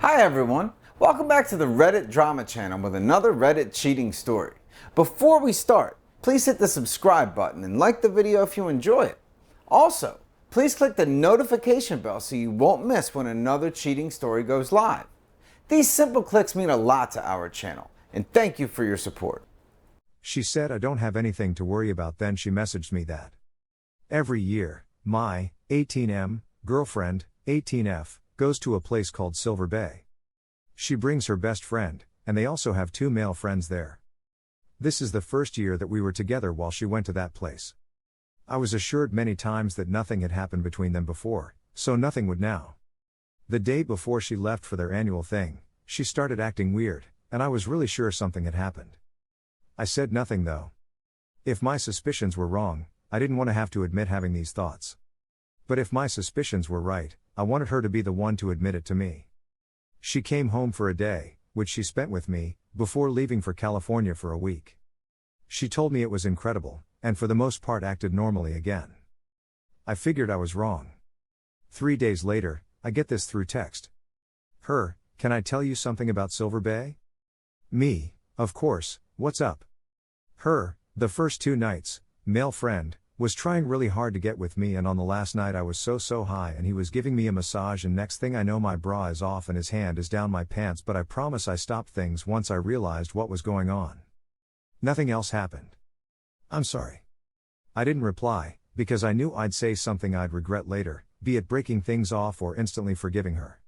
Hi everyone, welcome back to the Reddit drama channel with another Reddit cheating story. Before we start, please hit the subscribe button and like the video if you enjoy it. Also, please click the notification bell so you won't miss when another cheating story goes live. These simple clicks mean a lot to our channel, and thank you for your support. She said I don't have anything to worry about. Then she messaged me that every year, my 18M girlfriend, 18F, goes to a place called Silver Bay. She brings her best friend, and they also have two male friends there. This is the first year that we were together while she went to that place. I was assured many times that nothing had happened between them before, so nothing would now. The day before she left for their annual thing, she started acting weird, and I was really sure something had happened. I said nothing though. If my suspicions were wrong, I didn't want to have to admit having these thoughts. But if my suspicions were right, I wanted her to be the one to admit it to me. She came home for a day, which she spent with me, before leaving for California for a week. She told me it was incredible, and for the most part acted normally again. I figured I was wrong. 3 days later, I get this through text. Her, can I tell you something about Silver Bay? Me, of course, what's up? Her, the first 2 nights, male friend, was trying really hard to get with me, and on the last night I was so high and he was giving me a massage, and next thing I know my bra is off and his hand is down my pants, but I promise I stopped things once I realized what was going on. Nothing else happened. I'm sorry. I didn't reply, because I knew I'd say something I'd regret later, be it breaking things off or instantly forgiving her.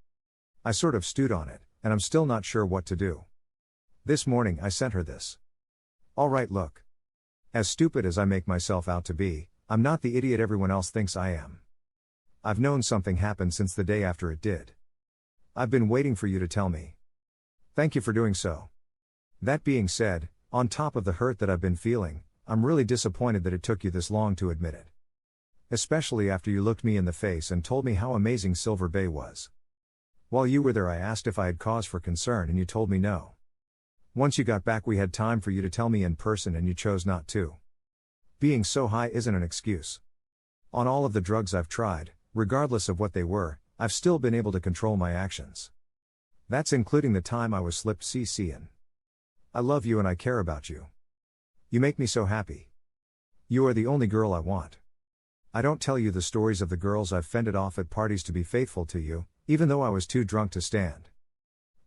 I sort of stewed on it, and I'm still not sure what to do. This morning I sent her this. Alright, look. As stupid as I make myself out to be, I'm not the idiot everyone else thinks I am. I've known something happened since the day after it did. I've been waiting for you to tell me. Thank you for doing so. That being said, on top of the hurt that I've been feeling, I'm really disappointed that it took you this long to admit it. Especially after you looked me in the face and told me how amazing Silver Bay was. While you were there I asked if I had cause for concern and you told me no. Once you got back we had time for you to tell me in person and you chose not to. Being so high isn't an excuse. On all of the drugs I've tried, regardless of what they were, I've still been able to control my actions. That's including the time I was slipped CC-ing. I love you and I care about you. You make me so happy. You are the only girl I want. I don't tell you the stories of the girls I've fended off at parties to be faithful to you, even though I was too drunk to stand.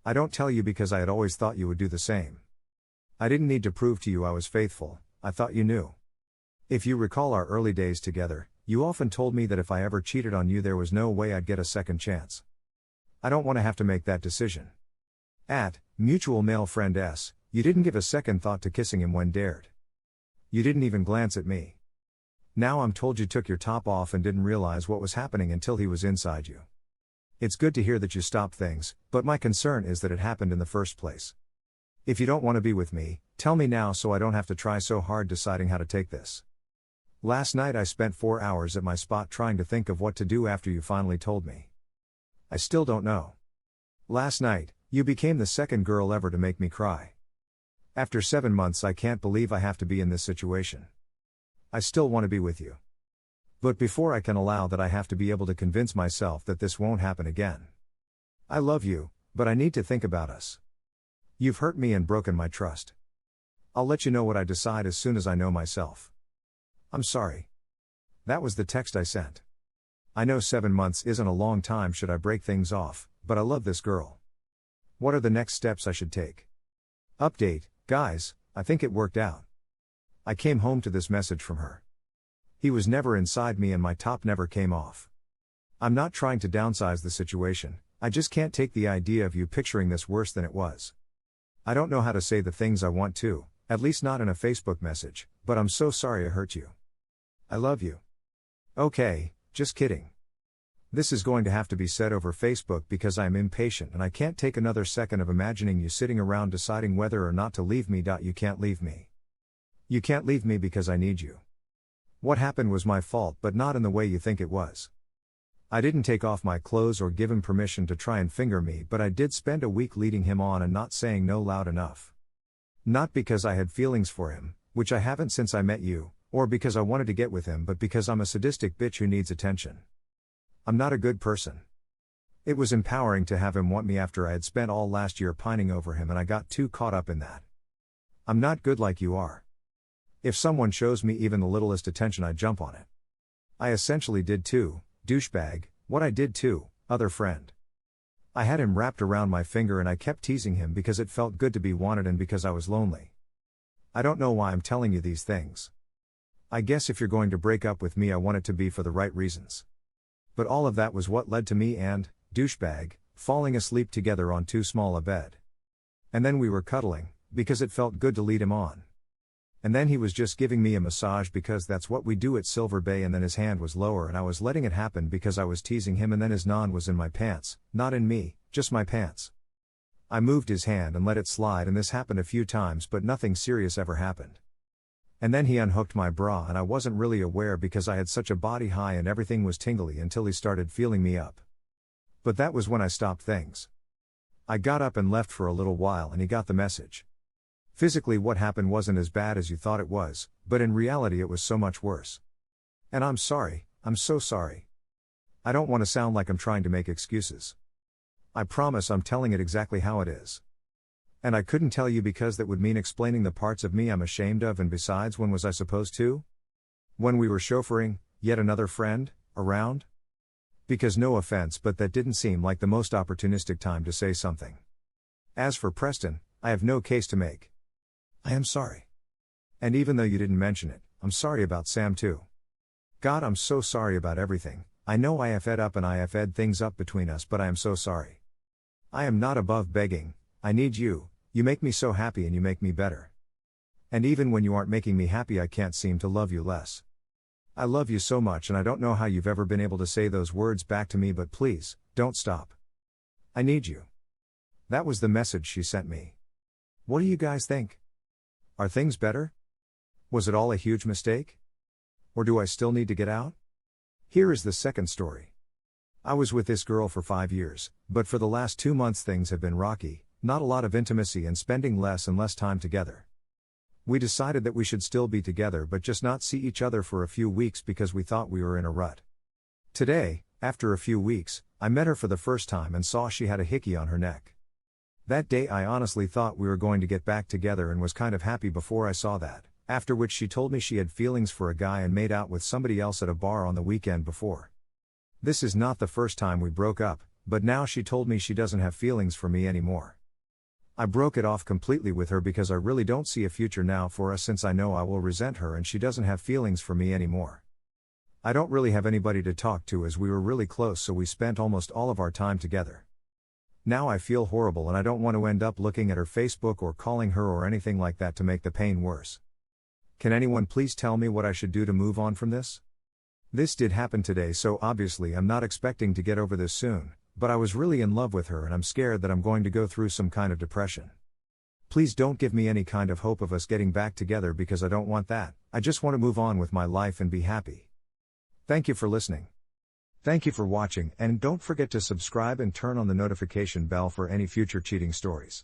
I don't tell you because I had always thought you would do the same. I didn't need to prove to you I was faithful, I thought you knew. If you recall our early days together, you often told me that if I ever cheated on you there was no way I'd get a second chance. I don't want to have to make that decision. At mutual male friend S, you didn't give a second thought to kissing him when dared. You didn't even glance at me. Now I'm told you took your top off and didn't realize what was happening until he was inside you. It's good to hear that you stopped things, but my concern is that it happened in the first place. If you don't want to be with me, tell me now so I don't have to try so hard deciding how to take this. Last night I spent 4 hours at my spot trying to think of what to do after you finally told me. I still don't know. Last night, you became the second girl ever to make me cry. After 7 months I can't believe I have to be in this situation. I still want to be with you. But before I can allow that I have to be able to convince myself that this won't happen again. I love you, but I need to think about us. You've hurt me and broken my trust. I'll let you know what I decide as soon as I know myself. I'm sorry. That was the text I sent. I know 7 months isn't a long time should I break things off, but I love this girl. What are the next steps I should take? Update, guys, I think it worked out. I came home to this message from her. He was never inside me and my top never came off. I'm not trying to downsize the situation, I just can't take the idea of you picturing this worse than it was. I don't know how to say the things I want to, at least not in a Facebook message, but I'm so sorry I hurt you. I love you. Okay, just kidding. This is going to have to be said over Facebook because I am impatient and I can't take another second of imagining you sitting around deciding whether or not to leave me. You can't leave me. You can't leave me because I need you. What happened was my fault, but not in the way you think it was. I didn't take off my clothes or give him permission to try and finger me, but I did spend a week leading him on and not saying no loud enough. Not because I had feelings for him, which I haven't since I met you, or because I wanted to get with him, but because I'm a sadistic bitch who needs attention. I'm not a good person. It was empowering to have him want me after I had spent all last year pining over him, and I got too caught up in that. I'm not good like you are. If someone shows me even the littlest attention, I jump on it. I essentially did too, douchebag, what I did too, other friend. I had him wrapped around my finger and I kept teasing him because it felt good to be wanted and because I was lonely. I don't know why I'm telling you these things. I guess if you're going to break up with me, I want it to be for the right reasons. But all of that was what led to me and, douchebag, falling asleep together on too small a bed. And then we were cuddling, because it felt good to lead him on. And then he was just giving me a massage because that's what we do at Silver Bay, and then his hand was lower and I was letting it happen because I was teasing him, and then his non was in my pants, not in me, just my pants. I moved his hand and let it slide, and this happened a few times, but nothing serious ever happened. And then he unhooked my bra and I wasn't really aware because I had such a body high and everything was tingly until he started feeling me up. But that was when I stopped things. I got up and left for a little while and he got the message. Physically what happened wasn't as bad as you thought it was, but in reality it was so much worse. And I'm sorry, I'm so sorry. I don't want to sound like I'm trying to make excuses. I promise I'm telling it exactly how it is. And I couldn't tell you because that would mean explaining the parts of me I'm ashamed of, and besides, when was I supposed to? When we were chauffeuring, yet another friend, around? Because no offense, but that didn't seem like the most opportunistic time to say something. As for Preston, I have no case to make. I am sorry. And even though you didn't mention it, I'm sorry about Sam too. God, I'm so sorry about everything. I know I have fed up and I have fed things up between us, but I am so sorry. I am not above begging. I need you. You make me so happy and you make me better. And even when you aren't making me happy, I can't seem to love you less. I love you so much, and I don't know how you've ever been able to say those words back to me, but please, don't stop. I need you. That was the message she sent me. What do you guys think? Are things better? Was it all a huge mistake? Or do I still need to get out? Here is the second story. I was with this girl for 5 years, but for the last 2 months things have been rocky, not a lot of intimacy and spending less and less time together. We decided that we should still be together but just not see each other for a few weeks because we thought we were in a rut. Today, after a few weeks, I met her for the first time and saw she had a hickey on her neck. That day I honestly thought we were going to get back together and was kind of happy before I saw that, after which she told me she had feelings for a guy and made out with somebody else at a bar on the weekend before. This is not the first time we broke up, but now she told me she doesn't have feelings for me anymore. I broke it off completely with her because I really don't see a future now for us, since I know I will resent her and she doesn't have feelings for me anymore. I don't really have anybody to talk to as we were really close, so we spent almost all of our time together. Now I feel horrible and I don't want to end up looking at her Facebook or calling her or anything like that to make the pain worse. Can anyone please tell me what I should do to move on from this? This did happen today, so obviously I'm not expecting to get over this soon, but I was really in love with her and I'm scared that I'm going to go through some kind of depression. Please don't give me any kind of hope of us getting back together because I don't want that. I just want to move on with my life and be happy. Thank you for listening. Thank you for watching, and don't forget to subscribe and turn on the notification bell for any future cheating stories.